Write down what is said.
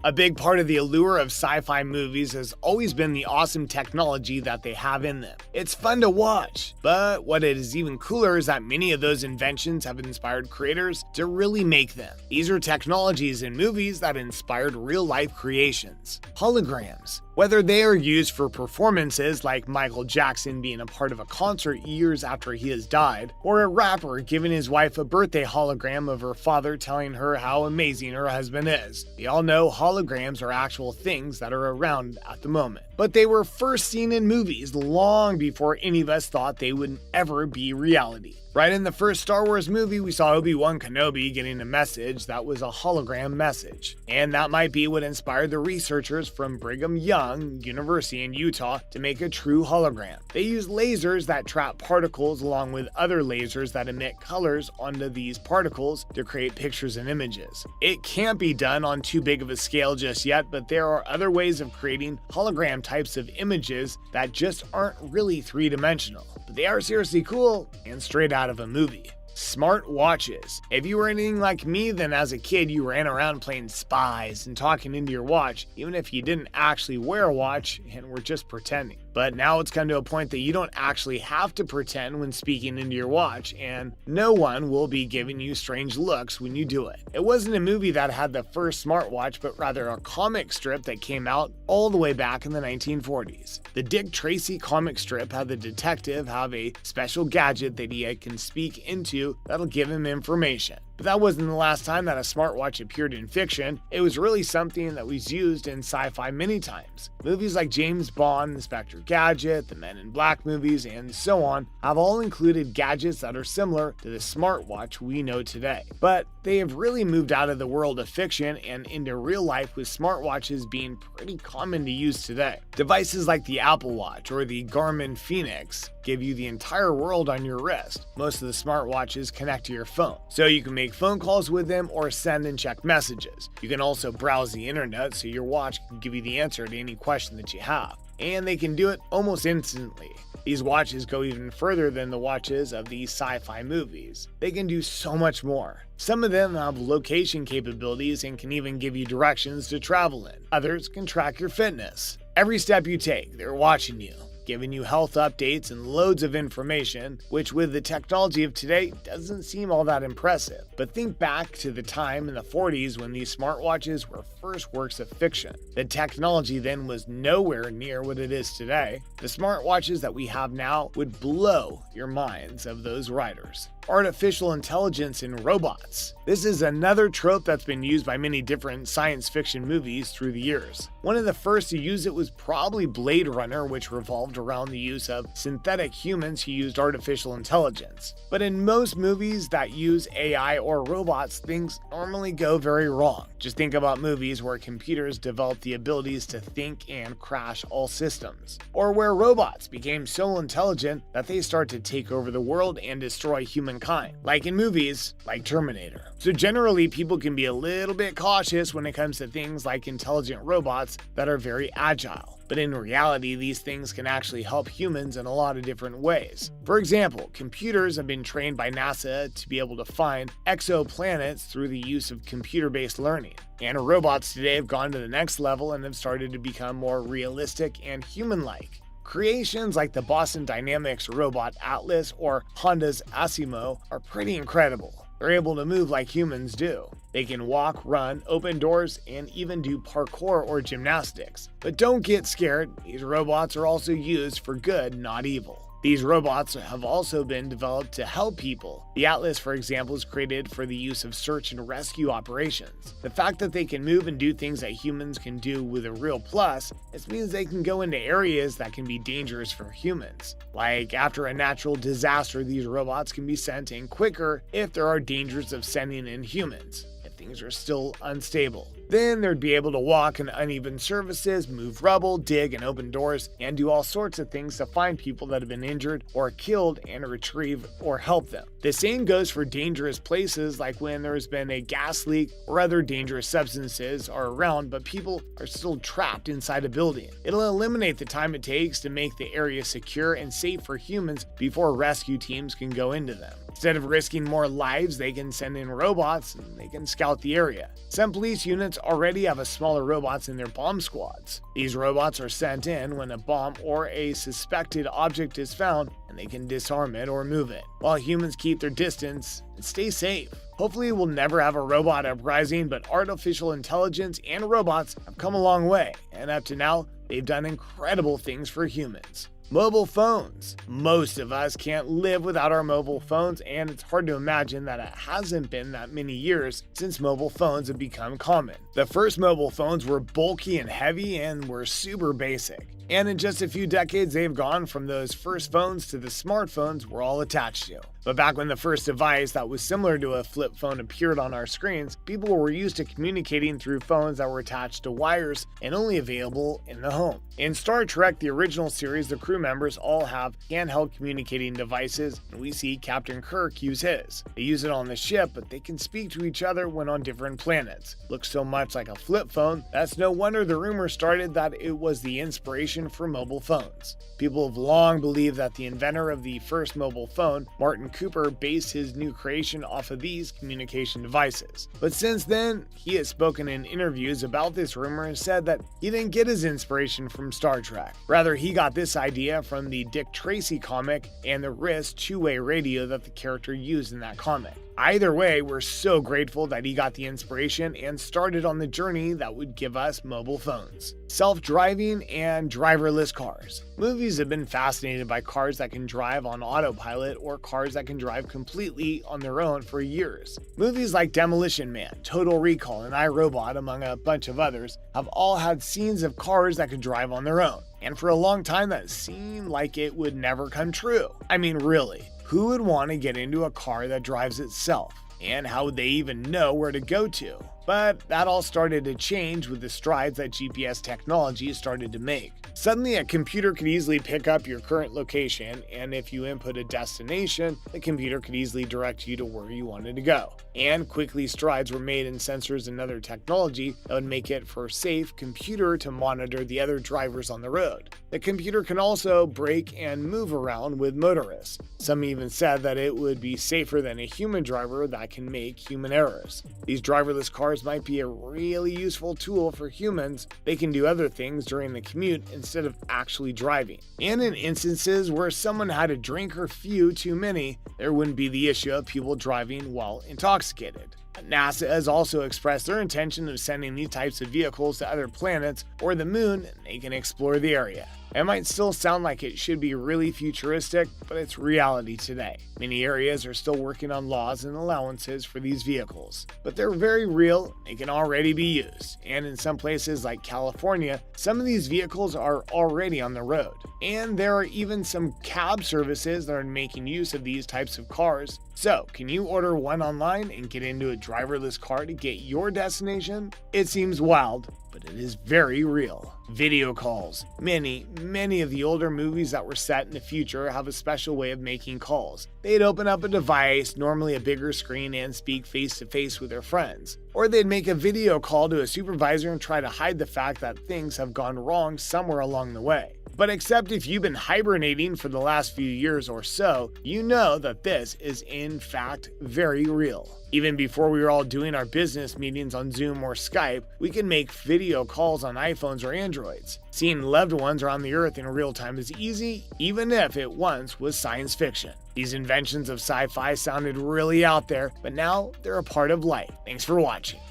A big part of the allure of sci-fi movies has always been the awesome technology that they have in them. It's fun to watch, but what is even cooler is that many of those inventions have inspired creators to really make them. These are technologies in movies that inspired real-life creations. Holograms. Whether they are used for performances like Michael Jackson being a part of a concert years after he has died, or a rapper giving his wife a birthday hologram of her father telling her how amazing her husband is. We all know holograms are actual things that are around at the moment, but they were first seen in movies long before any of us thought they would ever be reality. Right in the first Star Wars movie, we saw Obi-Wan Kenobi getting a message that was a hologram message. And that might be what inspired the researchers from Brigham Young University in Utah to make a true hologram. They use lasers that trap particles along with other lasers that emit colors onto these particles to create pictures and images. It can't be done on too big of a scale just yet, but there are other ways of creating hologram types of images that just aren't really three-dimensional. But they are seriously cool and straight out of a movie. Smart watches. If you were anything like me, then as a kid you ran around playing spies and talking into your watch, even if you didn't actually wear a watch and were just pretending. But now it's come to a point that you don't actually have to pretend when speaking into your watch, and no one will be giving you strange looks when you do it. It wasn't a movie that had the first smartwatch, but rather a comic strip that came out all the way back in the 1940s. The Dick Tracy comic strip had the detective have a special gadget that he can speak into that'll give him information. But that wasn't the last time that a smartwatch appeared in fiction. It was really something that was used in sci-fi many times. Movies like James Bond, Inspector Gadget, the Men in Black movies, and so on have all included gadgets that are similar to the smartwatch we know today. But they have really moved out of the world of fiction and into real life, with smartwatches being pretty common to use today. Devices like the Apple Watch or the Garmin Fenix give you the entire world on your wrist. Most of the smartwatches connect to your phone, so you can make phone calls with them or send and check messages. You can also browse the internet, so your watch can give you the answer to any question that you have. And they can do it almost instantly. These watches go even further than the watches of these sci-fi movies. They can do so much more. Some of them have location capabilities and can even give you directions to travel in. Others can track your fitness. Every step you take, they're watching you, giving you health updates and loads of information, which with the technology of today doesn't seem all that impressive. But think back to the time in the 40s when these smartwatches were first works of fiction. The technology then was nowhere near what it is today. The smartwatches that we have now would blow your minds of those writers. Artificial intelligence in robots. This is another trope that's been used by many different science fiction movies through the years. One of the first to use it was probably Blade Runner, which revolved around the use of synthetic humans who used artificial intelligence. But in most movies that use AI or robots, things normally go very wrong. Just think about movies where computers developed the abilities to think and crash all systems, or where robots became so intelligent that they start to take over the world and destroy humankind, like in movies like Terminator. So generally, people can be a little bit cautious when it comes to things like intelligent robots that are very agile. But in reality, these things can actually help humans in a lot of different ways. For example, computers have been trained by NASA to be able to find exoplanets through the use of computer-based learning. And robots today have gone to the next level and have started to become more realistic and human-like. Creations like the Boston Dynamics robot Atlas or Honda's Asimo are pretty incredible. They're able to move like humans do. They can walk, run, open doors, and even do parkour or gymnastics. But don't get scared, these robots are also used for good, not evil. These robots have also been developed to help people. The Atlas, for example, is created for the use of search and rescue operations. The fact that they can move and do things that humans can do with a real plus, this means they can go into areas that can be dangerous for humans. Like after a natural disaster, these robots can be sent in quicker if there are dangers of sending in humans. Things are still unstable. Then they'd be able to walk on uneven surfaces, move rubble, dig and open doors, and do all sorts of things to find people that have been injured or killed and retrieve or help them. The same goes for dangerous places, like when there's been a gas leak or other dangerous substances are around but people are still trapped inside a building. It'll eliminate the time it takes to make the area secure and safe for humans before rescue teams can go into them. Instead of risking more lives, they can send in robots and they can scout the area. Some police units already have a smaller robots in their bomb squads. These robots are sent in when a bomb or a suspected object is found, and they can disarm it or move it, while humans keep their distance and stay safe. Hopefully we'll never have a robot uprising, but artificial intelligence and robots have come a long way, and up to now, they've done incredible things for humans. Mobile phones. Most of us can't live without our mobile phones, and it's hard to imagine that it hasn't been that many years since mobile phones have become common. The first mobile phones were bulky and heavy and were super basic. And in just a few decades, they've gone from those first phones to the smartphones we're all attached to. But back when the first device that was similar to a flip phone appeared on our screens, people were used to communicating through phones that were attached to wires and only available in the home. In Star Trek, the original series, the crew members all have handheld communicating devices, and we see Captain Kirk use his. They use it on the ship, but they can speak to each other when on different planets. Looks so much like a flip phone, that's no wonder the rumor started that it was the inspiration for mobile phones. People have long believed that the inventor of the first mobile phone, Martin Cooper, based his new creation off of these communication devices. But since then, he has spoken in interviews about this rumor and said that he didn't get his inspiration from Star Trek. Rather, he got this idea from the Dick Tracy comic and the wrist two-way radio that the character used in that comic. Either way, we're so grateful that he got the inspiration and started on the journey that would give us mobile phones. Self-driving and driverless cars. Movies have been fascinated by cars that can drive on autopilot or cars that can drive completely on their own for years. Movies like Demolition Man, Total Recall, and I, Robot, among a bunch of others, have all had scenes of cars that could drive on their own. And for a long time, that seemed like it would never come true. I mean, really. Who would want to get into a car that drives itself? And how would they even know where to go to? But that all started to change with the strides that GPS technology started to make. Suddenly, a computer could easily pick up your current location, and if you input a destination, the computer could easily direct you to where you wanted to go. And quickly strides were made in sensors and other technology that would make it for safe computer to monitor the other drivers on the road. The computer can also brake and move around with motorists. Some even said that it would be safer than a human driver that can make human errors. These driverless cars might be a really useful tool for humans. They can do other things during the commute instead of actually driving. And in instances where someone had a drink or few too many, there wouldn't be the issue of people driving while intoxicated. NASA has also expressed their intention of sending these types of vehicles to other planets or the moon, and they can explore the area. It might still sound like it should be really futuristic, but it's reality today. Many areas are still working on laws and allowances for these vehicles, but they're very real, they can already be used. And in some places like California, some of these vehicles are already on the road. And there are even some cab services that are making use of these types of cars. So, can you order one online and get into a driverless car to get your destination? It seems wild, but it is very real. Video calls. Many of the older movies that were set in the future have a special way of making calls. They'd open up a device, normally a bigger screen, and speak face to face with their friends. Or they'd make a video call to a supervisor and try to hide the fact that things have gone wrong somewhere along the way. But except if you've been hibernating for the last few years or so, you know that this is in fact very real. Even before we were all doing our business meetings on Zoom or Skype, we can make video calls on iPhones or Androids. Seeing loved ones around the earth in real time is easy, even if it once was science fiction. These inventions of sci-fi sounded really out there, but now they're a part of life. Thanks for watching.